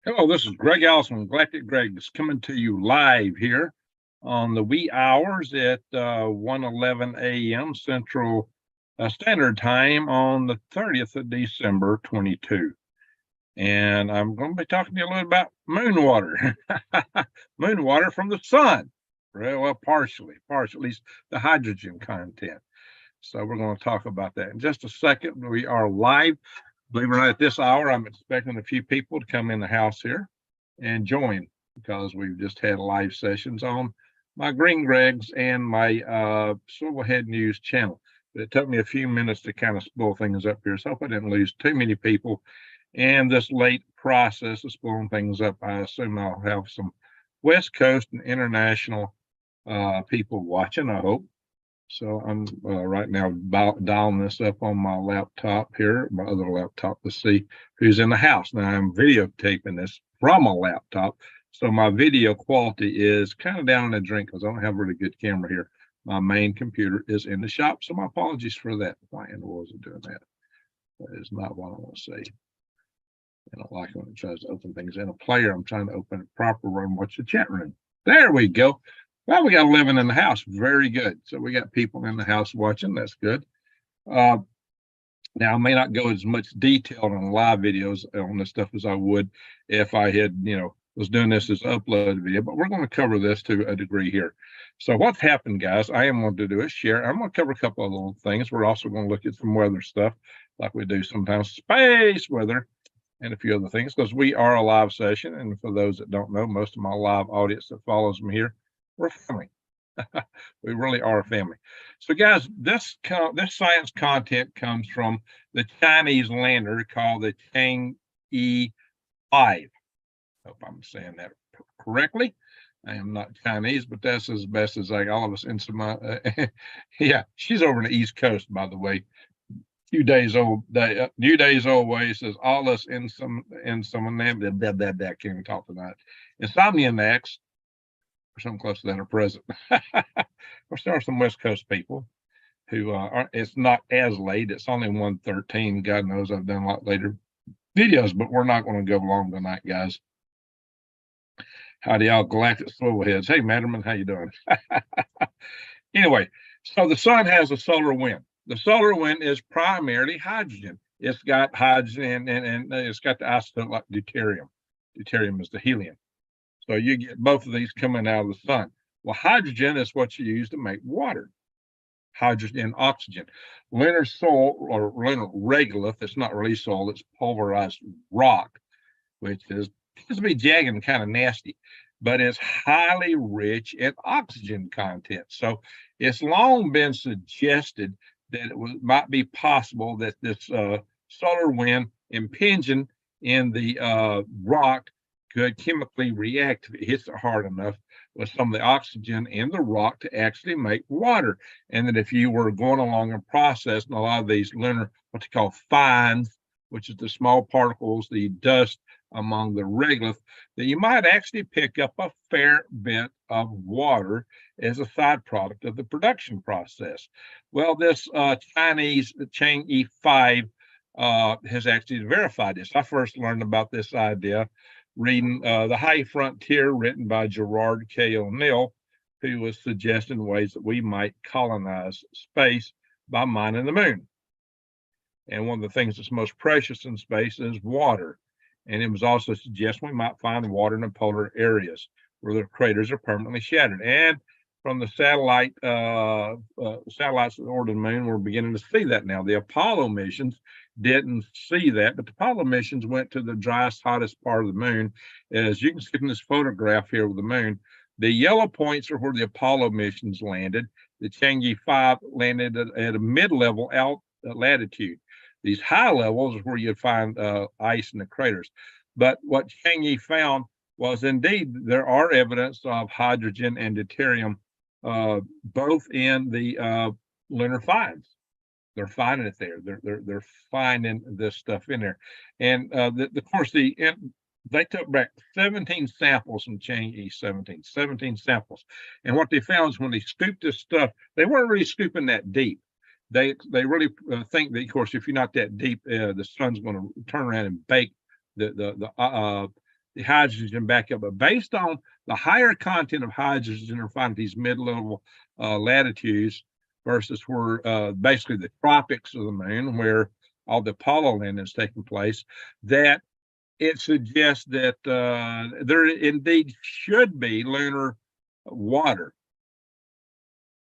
Hello, this is Greg Allison, Galactic Greg, is coming to you live here on the wee hours at 1:11 a.m. Central Standard Time on the 30th of December 22. And I'm going to be talking to you a little about moon water, moon water from the sun. Well, partially, at least the hydrogen content. So we're going to talk about that in just a second. We are live. Believe it or not, at this hour, I'm expecting a few people to come in the house here and join because we've just had live sessions on my Green Gregs and my Silverhead News channel. But it took me a few minutes to kind of spool things up here. So I hope I didn't lose too many people. And this late process of spooling things up, I assume I'll have some West Coast and international people watching, I hope. So I'm right now dialing this up on my laptop here, my other laptop, to see who's in the house. Now I'm videotaping this from a laptop, so my video quality is kind of down in the drink because I don't have a really good camera here. My main computer is in the shop, so my apologies for that. Why in the world is it doing that? That is not what I want to say. I don't like when it tries to open things in a player. I'm trying to open it proper and watch the chat room. There we go. Well, we got 11 in the house. Very good. So we got people in the house watching. That's good. Now, I may not go as much detail on live videos on this stuff as I would if I had, was doing this as uploaded video, but we're going to cover this to a degree here. So what's happened, guys, I am going to do a share. I'm going to cover a couple of little things. We're also going to look at some weather stuff like we do sometimes, space weather, and a few other things, because we are a live session. And for those that don't know, most of my live audience that follows me here, we're family. We really are a family. So, guys, this science content comes from the Chinese lander called the Chang'e 5. Hope I'm saying that correctly. I am not Chinese, but that's as best as all of us in some. Yeah, she's over on the East Coast, by the way. Few days old, new days old way says all us in some name that can't even talk tonight. Insomniacs, or something close to that, are present. Or there are some West Coast people who it's not as late. It's only 1:13. God knows I've done a lot later videos, but we're not going to go long tonight, guys. Howdy, y'all, Galactic Swivelheads. Hey, Matterman, how you doing? Anyway, so the sun has a solar wind. The solar wind is primarily hydrogen. It's got hydrogen and it's got the isotope like deuterium. Deuterium is the helium. So you get both of these coming out of the sun. Well, hydrogen is what you use to make water. Hydrogen and oxygen. Lunar soil or lunar regolith, it's not really soil, it's pulverized rock, which tends to be jagged and kind of nasty, but it's highly rich in oxygen content. So it's long been suggested that might be possible that this solar wind impinging in the rock could chemically react if it hits it hard enough with some of the oxygen in the rock to actually make water. And that if you were going along and processing a lot of these lunar, what they call fines, which is the small particles, the dust among the regolith, that you might actually pick up a fair bit of water as a side product of the production process. Well, this Chinese Chang'e 5 has actually verified this. I first learned about this idea reading The High Frontier, written by Gerard K. O'Neill, who was suggesting ways that we might colonize space by mining the moon. And one of the things that's most precious in space is water. And it was also suggesting we might find water in the polar areas where the craters are permanently shattered. And from the satellites that orbited the moon, we're beginning to see that now. The Apollo missions didn't see that, but the Apollo missions went to the driest, hottest part of the moon. As you can see from this photograph here of the moon, the yellow points are where the Apollo missions landed. The Chang'e 5 landed at a mid-level latitude. These high levels is where you'd find ice in the craters. But what Chang'e found was indeed there are evidence of hydrogen and deuterium both in the lunar finds. They're finding it there. They're finding this stuff in there. And of course, they took back 17 samples from Chang'e 17 samples. And what they found is when they scooped this stuff, they weren't really scooping that deep. They really think that, of course, if you're not that deep, the sun's going to turn around and bake the the hydrogen back up. But based on the higher content of hydrogen found at these mid-level latitudes versus where basically the tropics of the moon, where all the Apollo landing is taking place, that it suggests that there indeed should be lunar water.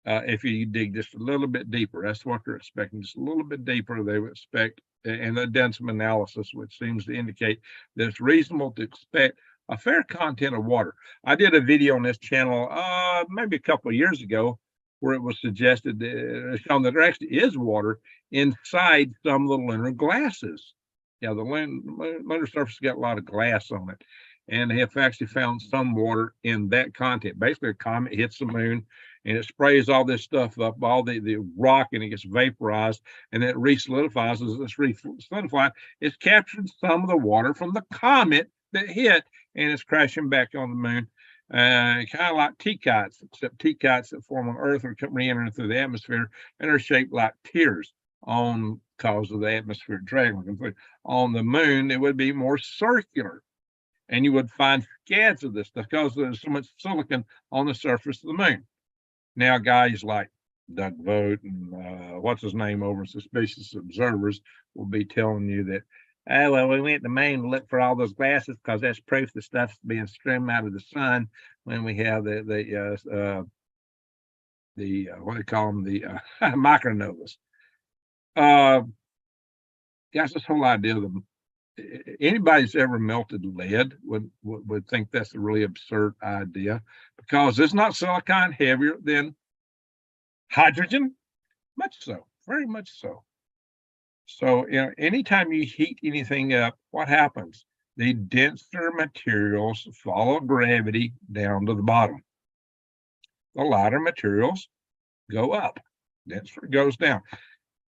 If you dig just a little bit deeper, that's what they're expecting. Just a little bit deeper, they would expect, and they've done some analysis, which seems to indicate that it's reasonable to expect a fair content of water. I did a video on this channel maybe a couple of years ago where it was suggested that, shown that there actually is water inside some of the lunar glasses. Yeah, the lunar surface got a lot of glass on it, and they have actually found some water in that content. Basically, a comet hits the moon, and it sprays all this stuff up, all the rock, and it gets vaporized, and then it re-solidifies. As it's re-solidified, it's captured some of the water from the comet that hit, and it's crashing back on the moon. Kind of like T-kites, except T-kites that form on Earth are re-entering through the atmosphere, and are shaped like tears on cause of the atmospheric drag. On the moon, it would be more circular, and you would find scads of this stuff because there's so much silicon on the surface of the moon. Now, guys like Doug Vogt and what's his name over in Suspicious Observers will be telling you that, oh, well, we went to the moon to look for all those glasses because that's proof the stuff's being streamed out of the sun when we have the what do you call them, the micronovas. Guys, this whole idea of them, anybody's ever melted lead would think that's a really absurd idea, because it's not silicon heavier than hydrogen, much so, very much so. So, you know, anytime you heat anything up, what happens? The denser materials follow gravity down to the bottom. The lighter materials go up, denser goes down.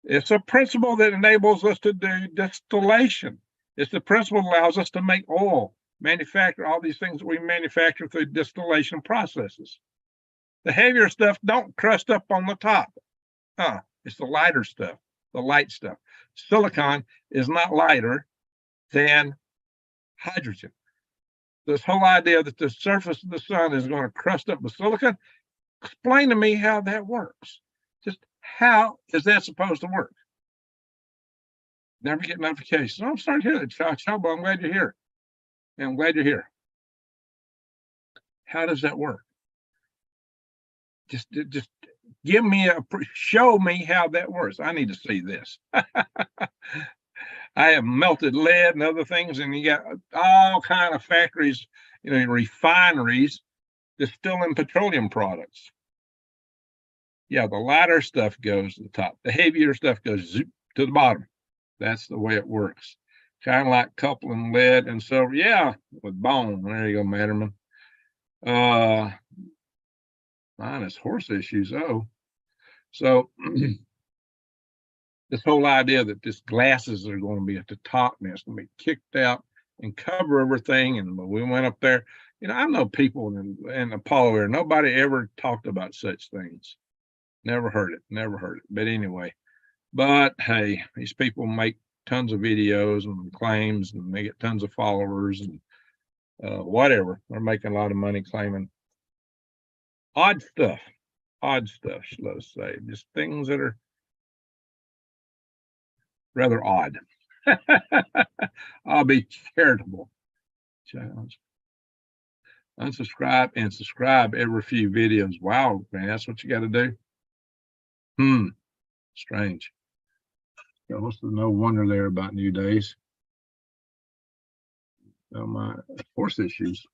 It's a principle that enables us to do distillation. It's the principle that allows us to make oil, manufacture all these things that we manufacture through distillation processes. The heavier stuff don't crust up on the top. It's the lighter stuff, the light stuff. Silicon is not lighter than hydrogen. This whole idea that the surface of the sun is going to crust up with silicon, explain to me how that works. Just how is that supposed to work? Never get notifications. I'm starting to hear that, Chabo. I'm glad you're here. And I'm glad you're here. How does that work? Just give me show me how that works. I need to see this. I have melted lead and other things, and you got all kind of factories, you know, refineries distilling petroleum products. Yeah, the lighter stuff goes to the top. The heavier stuff goes zoop to the bottom. That's the way it works. Kind of like coupling lead and silver. Yeah, with bone. There you go, Matterman. Mine is horse issues. Oh, so this whole idea that this glasses are going to be at the top and it's going to be kicked out and cover everything. And we went up there. You know, I know people in Apollo Air. Nobody ever talked about such things. Never heard it. Never heard it. But anyway, but hey, these people make tons of videos and claims, and they get tons of followers and whatever. They're making a lot of money claiming odd stuff, let's say, just things that are rather odd. I'll be charitable. Challenge. Unsubscribe and subscribe every few videos. Wow, man, that's what you got to do. Strange. Yeah, what's the no wonder there about New Days? Oh, my horse issues.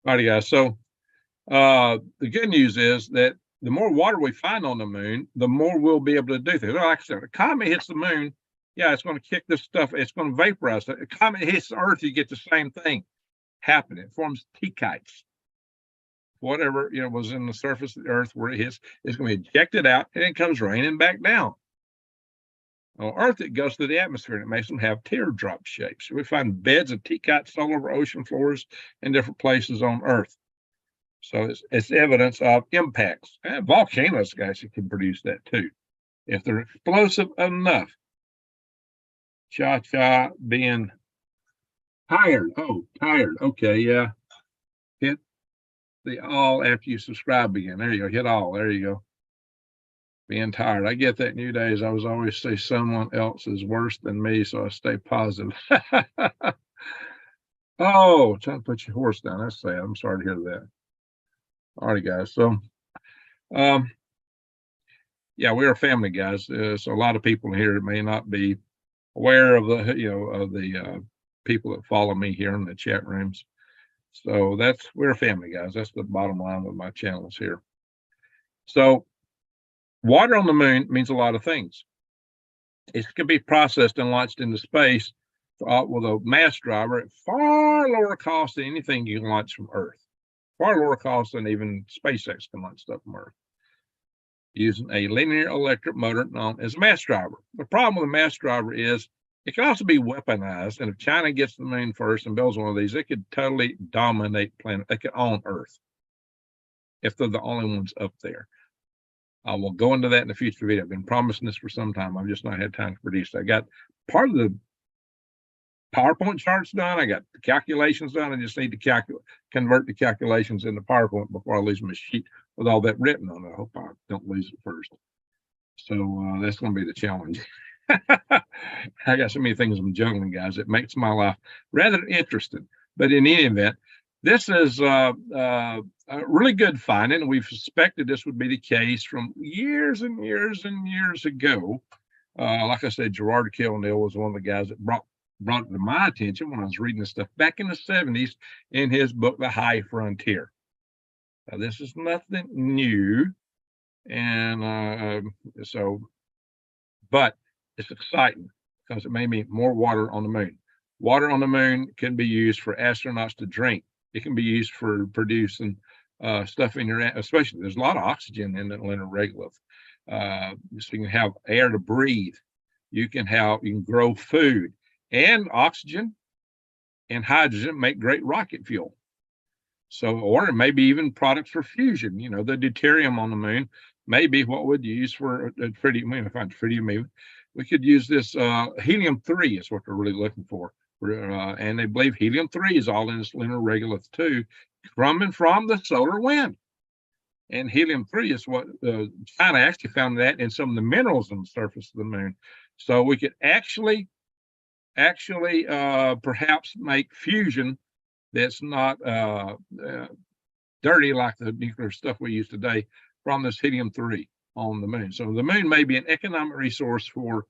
Alrighty, guys. So the good news is that the more water we find on the moon, the more we'll be able to do things. Like I said, a comet hits the moon, yeah, it's going to kick this stuff. It's going to vaporize. A comet hits the Earth, you get the same thing happening. It forms T-kites. Whatever, you know, was in the surface of the Earth where it hits, it's going to be ejected out, and it comes raining back down. On Earth, it goes through the atmosphere, and it makes them have teardrop shapes. We find beds of T-kites all over ocean floors in different places on Earth. So it's evidence of impacts. And volcanoes, guys, can produce that too, if they're explosive enough. Cha-cha being Tired. Oh, tired. Okay, yeah. Hit the all after you subscribe again. There you go. Hit all. There you go. Being tired. I get that nowadays. I was always say someone else is worse than me, so I stay positive. Oh, trying to put your horse down. That's sad. I'm sorry to hear that. All right, guys. So, um, yeah, we're a family, guys. So a lot of people here may not be aware of the, of the people that follow me here in the chat rooms. So we're a family, guys. That's the bottom line with my channels here. So water on the moon means a lot of things. It can be processed and launched into space with a mass driver at far lower cost than anything you can launch from Earth. Far lower cost than even SpaceX can launch stuff from Earth, using a linear electric motor known as a mass driver. The problem with a mass driver is it can also be weaponized, and if China gets to the moon first and builds one of these, it could totally dominate planet. They could own Earth if they're the only ones up there. I will go into that in a future video. I've been promising this for some time. I've just not had time to produce it. I got part of the PowerPoint charts done. I got the calculations done. I just need to convert the calculations into PowerPoint before I lose my sheet with all that written on it. I hope I don't lose it first. So that's going to be the challenge. I got so many things I'm juggling, guys. It makes my life rather interesting. But in any event, this is a really good finding. We've suspected this would be the case from years and years and years ago. Like I said, Gerard Kilnell was one of the guys that brought it to my attention when I was reading this stuff back in the 70s in his book, The High Frontier. Now, this is nothing new. And but it's exciting because it may mean more water on the moon. Water on the moon can be used for astronauts to drink. It can be used for producing stuff in your, especially there's a lot of oxygen in the lunar regolith. So you can have air to breathe. You can grow food, and oxygen and hydrogen make great rocket fuel. So, or maybe even products for fusion. The deuterium on the moon may be what we'd use for tritium. If I'm tritium, maybe we could use this helium-3 is what they're really looking for. And they believe helium-3 is all in this lunar regolith too, coming from the solar wind. And helium-3 is what China actually found that in some of the minerals on the surface of the moon. So we could actually perhaps make fusion that's not dirty like the nuclear stuff we use today from this helium-3 on the moon. So the moon may be an economic resource for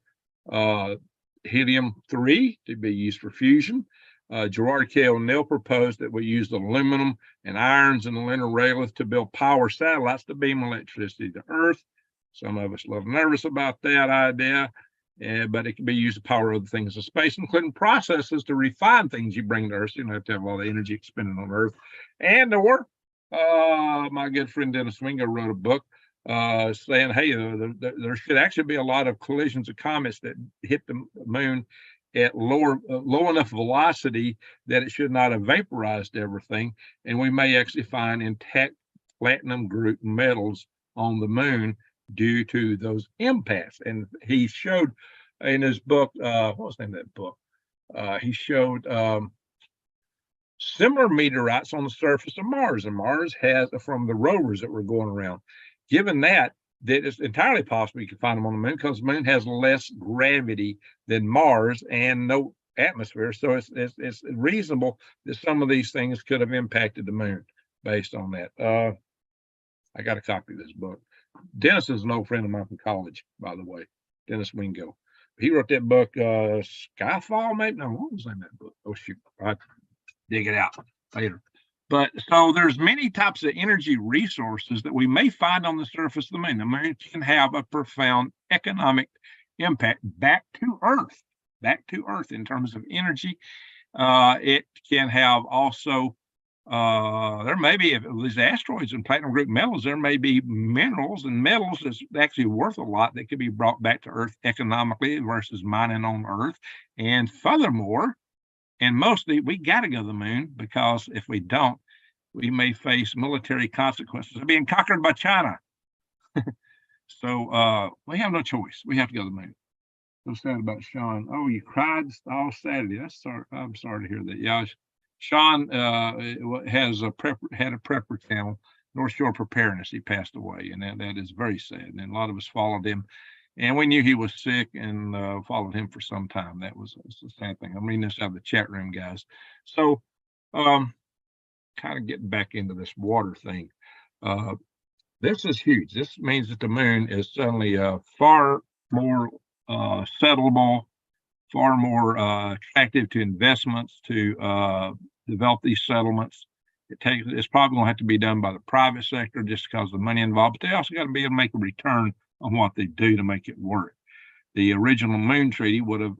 helium-3 to be used for fusion. Gerard Kilnell proposed that we use aluminum and irons in the lunar regolith to build power satellites to beam electricity to Earth. Some of us a little nervous about that idea, but it can be used to power other things in space, including processes to refine things you bring to Earth. So you don't have to have all the energy expended on Earth. And/or my good friend Dennis Wingo wrote a book saying, hey, there should actually be a lot of collisions of comets that hit the moon at low enough velocity that it should not have vaporized everything, and we may actually find intact platinum group metals on the moon due to those impacts. And he showed in his book, what was the name of that book? He showed similar meteorites on the surface of Mars, and Mars has, from the rovers that were going around. Given that it's entirely possible you can find them on the moon because the moon has less gravity than Mars and no atmosphere. So it's reasonable that some of these things could have impacted the moon based on that. I got a copy of this book. Dennis is an old friend of mine from college, by the way, Dennis Wingo. He wrote that book, Skyfall, maybe? No, what was the name of that book? Oh, shoot. I'll dig it out later. But so there's many types of energy resources that we may find on the surface of the moon. The moon can have a profound economic impact back to Earth in terms of energy. It can have also, there may be, if these asteroids and platinum group metals, there may be minerals and metals that's actually worth a lot that could be brought back to Earth economically versus mining on Earth. And furthermore, and mostly, we got to go to the moon because if we don't, we may face military consequences of being conquered by China. So we have no choice. We have to go to the moon. So sad about Sean. Oh, you cried all Saturday. That's sorry. I'm sorry to hear that. Yeah, Sean has had a prepper channel, North Shore Preparedness. He passed away, and that is very sad. And a lot of us followed him, and we knew he was sick and followed him for some time. That was a sad thing. I'm reading this out of the chat room, guys. So, kind of getting back into this water thing. This is huge. This means that the moon is suddenly far more settlable, far more attractive to investments to develop these settlements. It's probably going to have to be done by the private sector just because of the money involved, but they also got to be able to make a return on what they do to make it work. The original Moon Treaty would have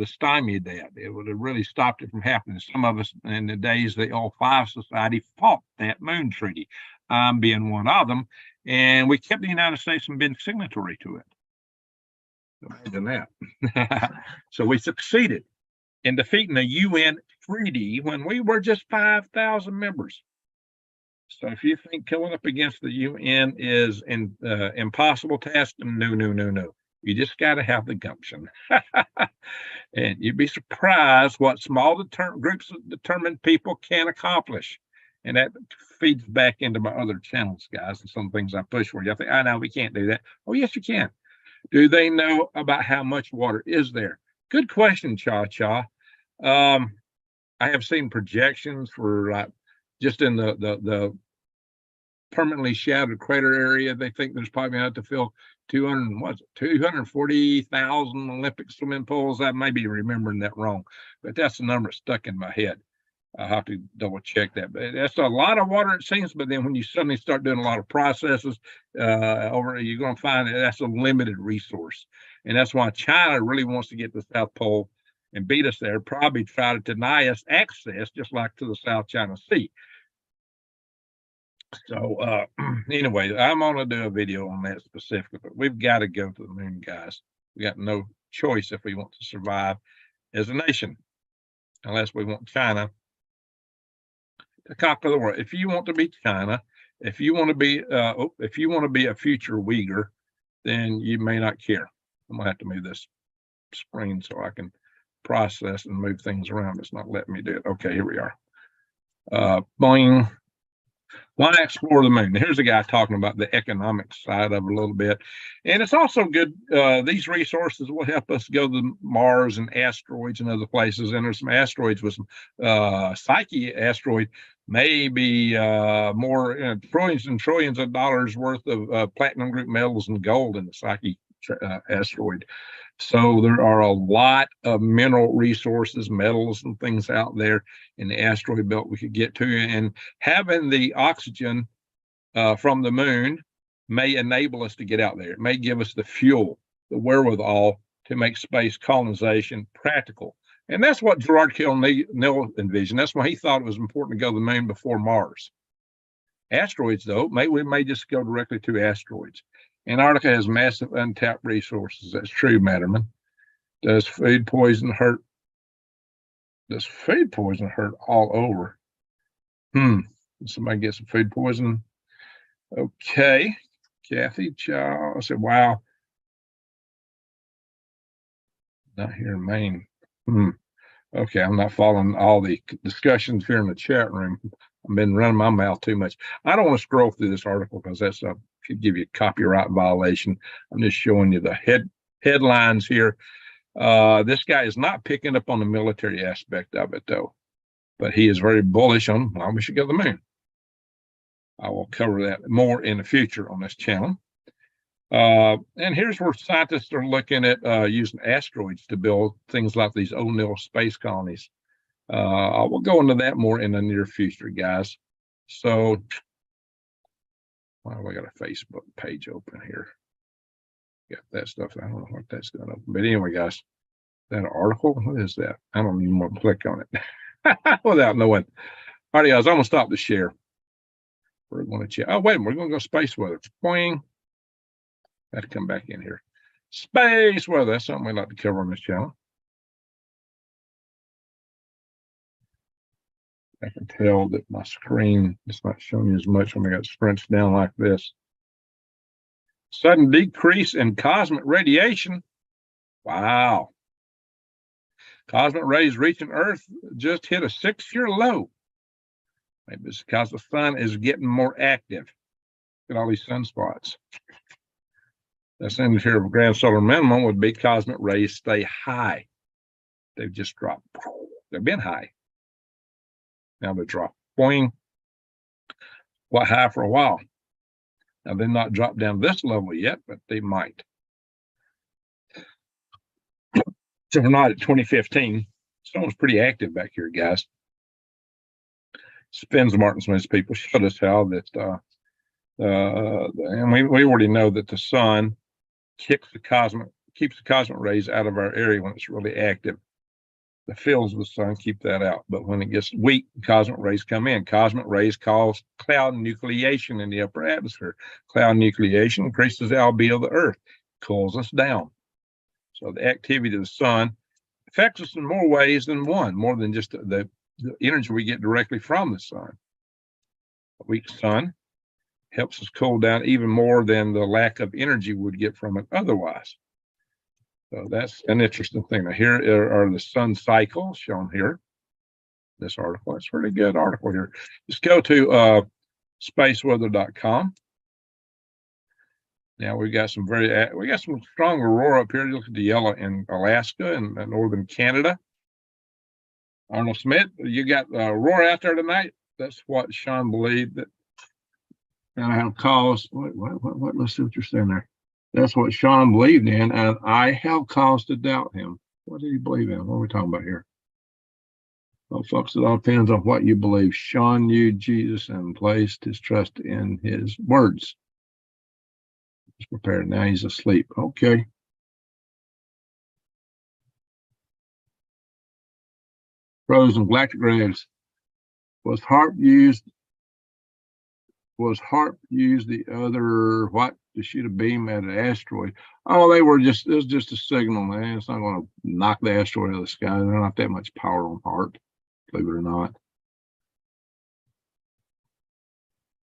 stymied that. It would have really stopped it from happening. Some of us in the days of the All-Five Society fought that Moon Treaty, being one of them, and we kept the United States from being signatory to it. Imagine that. So we succeeded in defeating the UN treaty when we were just 5,000 members. So if you think going up against the UN is an impossible task, no. You just got to have the gumption. And you'd be surprised what small groups of determined people can accomplish. And that feeds back into my other channels, guys, and some things I push for you. I think, I know we can't do that. Oh, yes, you can. Do they know about how much water is there? Good question, Cha. I have seen projections for just in the permanently shadowed crater area. They think there's probably enough to fill 240,000 Olympic swimming pools. I may be remembering that wrong, but that's the number stuck in my head. I'll have to double check that. But that's a lot of water, it seems. But then when you suddenly start doing a lot of processes you're going to find that that's a limited resource. And that's why China really wants to get to the South Pole and beat us there, probably try to deny us access, just like to the South China Sea. So anyway, I'm going to do a video on that specifically, but we've got to go to the moon, guys. We got no choice if we want to survive as a nation, unless we want China to conquer the world. If you want to be China, if you want to be a future Uyghur, then you may not care. I'm gonna have to move this screen so I can process and move things around. It's not letting me do it. Okay, here we are. Boing. Why explore the moon? Here's a guy talking about the economic side of it a little bit. And it's also good. These resources will help us go to Mars and asteroids and other places. And there's some asteroids with some Psyche asteroid, maybe more trillions and trillions of dollars worth of platinum group metals and gold in the Psyche asteroid. So there are a lot of mineral resources, metals and things out there in the asteroid belt we could get to. And having the oxygen from the moon may enable us to get out there. It may give us the fuel, the wherewithal to make space colonization practical. And that's what Gerard Kill-Neal envisioned. That's why he thought it was important to go to the moon before Mars. Asteroids, though, we may just go directly to asteroids. Antarctica has massive untapped resources. That's true, Matterman. Does food poison hurt? Does food poison hurt all over? Somebody get some food poison. Okay. Kathy Chow. I said, wow. Not here in Maine. Okay, I'm not following all the discussions here in the chat room. I've been running my mouth too much. I don't want to scroll through this article because that's could give you a copyright violation. I'm just showing you the headlines here. This guy is not picking up on the military aspect of it, though, but he is very bullish on why we should go to the moon. I will cover that more in the future on this channel. And here's where scientists are looking at using asteroids to build things like these O'Neill space colonies. I will go into that more in the near future, guys. So, well, we got a Facebook page open here. Got that stuff. I don't know what that's going to open. But anyway, guys, that article, what is that? I don't even want to click on it without knowing. All right, guys, I'm going to stop the share. We're going to check. Oh, wait a minute. We're going to go space weather. Boing. I have to come back in here. Space weather. That's something we like to cover on this channel. I can tell that my screen is not showing you as much when I got scrunched down like this. Sudden decrease in cosmic radiation. Wow. Cosmic rays reaching Earth just hit a 6-year low. Maybe it's because the sun is getting more active. Look at all these sunspots. That's indicator of grand solar minimum would be cosmic rays stay high. They've just dropped. They've been high. Now they drop. Boing. What high for a while. Now they've not dropped down this level yet, but they might. So we're not at 2015. Someone's pretty active back here, guys. Spins Martin's when his people showed us how that and we already know that the sun keeps the cosmic rays out of our area when it's really active. The fields of the sun keep that out, but when it gets weak, cosmic rays come in. Cosmic rays cause cloud nucleation in the upper atmosphere. Cloud nucleation increases the albedo of the Earth, cools us down. So the activity of the sun affects us in more ways than one, more than just the energy we get directly from the sun. A weak sun helps us cool down even more than the lack of energy would get from it otherwise. So that's an interesting thing. Now here are the sun cycles shown here. This article, it's a pretty good article here. Just go to spaceweather.com. Now we got some strong aurora up here. You look at the yellow in Alaska and northern Canada. Arnold Smith, you got aurora out there tonight. That's what Sean believed that. And I have cause. What? Let's see what you're saying there. That's what Sean believed in, and I have cause to doubt him. What did he believe in? What are we talking about here? Well, folks, it all depends on what you believe. Sean knew Jesus and placed his trust in his words. He's prepared. Now he's asleep. Okay. Frozen galactic graves. Was HARP used the other what to shoot a beam at an asteroid? Oh, it was just a signal, man. It's not going to knock the asteroid out of the sky. There's not that much power on HARP, believe it or not.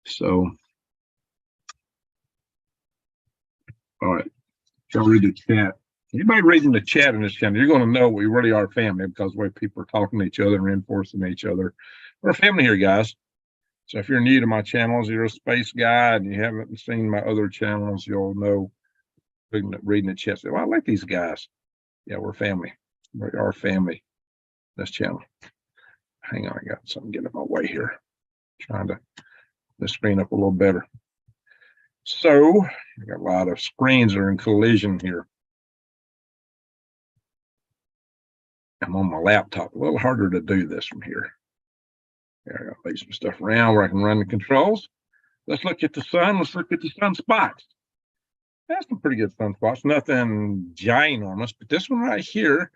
So, all right, y'all read the chat. Anybody reading the chat in this channel, you're going to know we really are family because the way people are talking to each other and reinforcing each other. We're a family here, guys. So if you're new to my channels, you're a space guy and you haven't seen my other channels, you'll know reading the chat. Well, I like these guys. Yeah, we're family. We are family. This channel. Hang on, I got something getting in my way here. Trying to the screen up a little better. So I got a lot of screens that are in collision here. I'm on my laptop. A little harder to do this from here. There, I gotta lay some stuff around where I can run the controls. Let's look at the sun. Let's look at the sunspots. That's some pretty good sunspots. Nothing ginormous, but this one right here,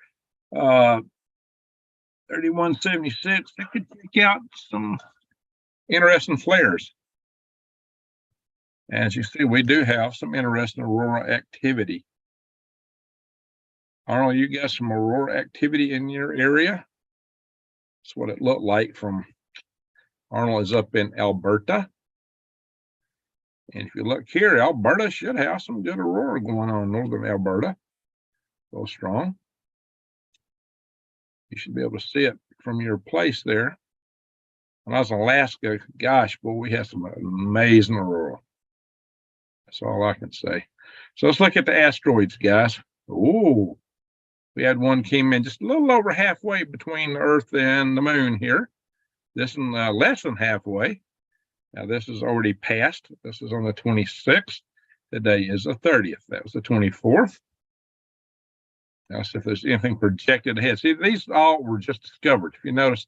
3176, it could take out some interesting flares. As you see, we do have some interesting aurora activity. Arnold, you got some aurora activity in your area? That's what it looked like from Arnold is up in Alberta. And if you look here, Alberta should have some good aurora going on in northern Alberta. Go strong. You should be able to see it from your place there. When I was in Alaska, gosh, boy, we had some amazing aurora. That's all I can say. So let's look at the asteroids, guys. Oh, we had one came in just a little over halfway between the Earth and the moon here. This one less than halfway. Now this is already passed. This is on the 26th. Today is the 30th. That was the 24th. Now see if there's anything projected ahead. See, these all were just discovered. If you notice,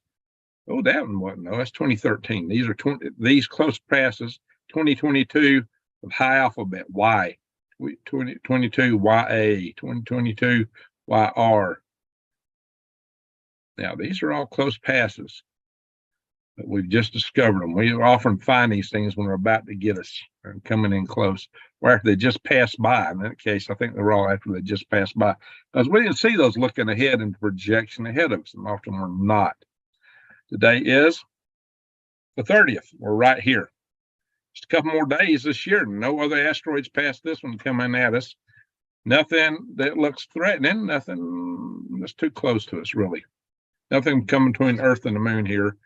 oh, that one wasn't. No, that's 2013. These are these close passes. 2022 with high alphabet Y. 2022 YA. 2022 YR. Now these are all close passes. But we've just discovered them. We often find these things when they're about to get us and coming in close, or after they just passed by. In that case, I think they're all after they just passed by, because we didn't see those looking ahead in projection ahead of us, and often we're not. Today is the 30th. We're right here. Just a couple more days this year. No other asteroids past this one coming at us. Nothing that looks threatening, nothing that's too close to us, really. Nothing coming between Earth and the moon here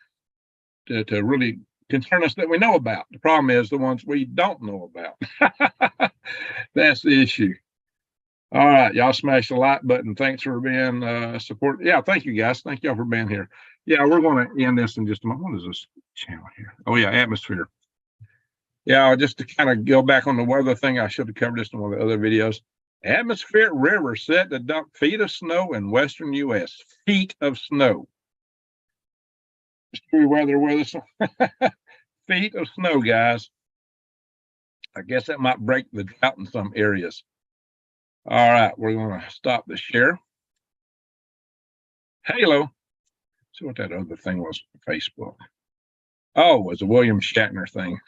to really concern us that we know about. The problem is the ones we don't know about. That's the issue. All right, y'all smash the like button. Thanks for being support. Yeah, thank you guys. Thank y'all for being here. Yeah, we're going to end this in just a moment. What is this channel here? Oh yeah, atmosphere. Yeah, just to kind of go back on the weather thing, I should have covered this in one of the other videos. Atmospheric river set to dump feet of snow in western U.S. Feet of snow. Extreme weather with us. Feet of snow, guys. I guess that might break the drought in some areas. All right, we're going to stop the share. Halo. See what that other thing was on Facebook. Oh, it was a William Shatner thing.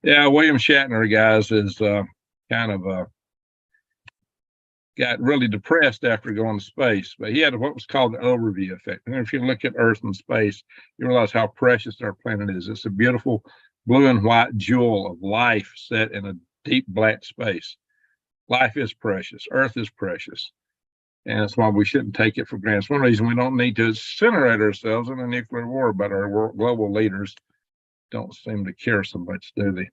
Yeah, William Shatner, guys, is kind of got really depressed after going to space, but he had what was called the overview effect. And if you look at Earth and space, you realize how precious our planet is. It's a beautiful blue and white jewel of life set in a deep black space. Life is precious. Earth is precious. And that's why we shouldn't take it for granted. It's one reason we don't need to incinerate ourselves in a nuclear war, but our global leaders don't seem to care so much, do they?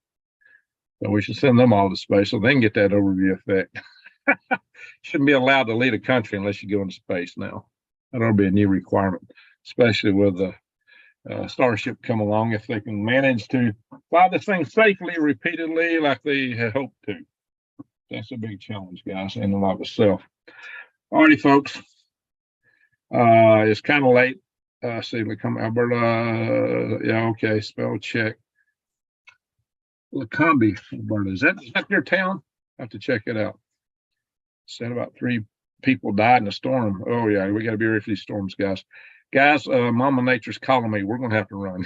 So we should send them all to space so they can get that overview effect. Shouldn't be allowed to lead a country unless you go into space now. That'll be a new requirement, especially with the Starship come along, if they can manage to fly this thing safely, repeatedly, like they had hoped to. That's a big challenge, guys, in and of itself. Alrighty, folks. It's kind of late. See, we come Alberta. Yeah, okay. Spell check. Lacombe, Alberta. Is that your town? I have to check it out. Said about 3 people died in a storm. Oh yeah, we got to be ready for these storms, guys. Guys, Mama Nature's calling me. We're gonna have to run.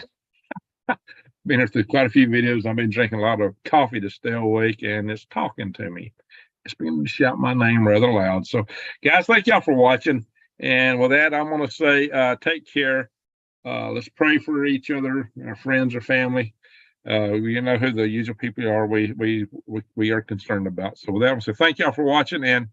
Been here through quite a few videos. I've been drinking a lot of coffee to stay awake, and it's talking to me. It's beginning to shout my name rather loud. So, guys, thank y'all for watching. And with that, I'm going to say take care. Let's pray for each other, our friends or family. You know who the usual people are we are concerned about. So with that, I'll say thank y'all for watching, and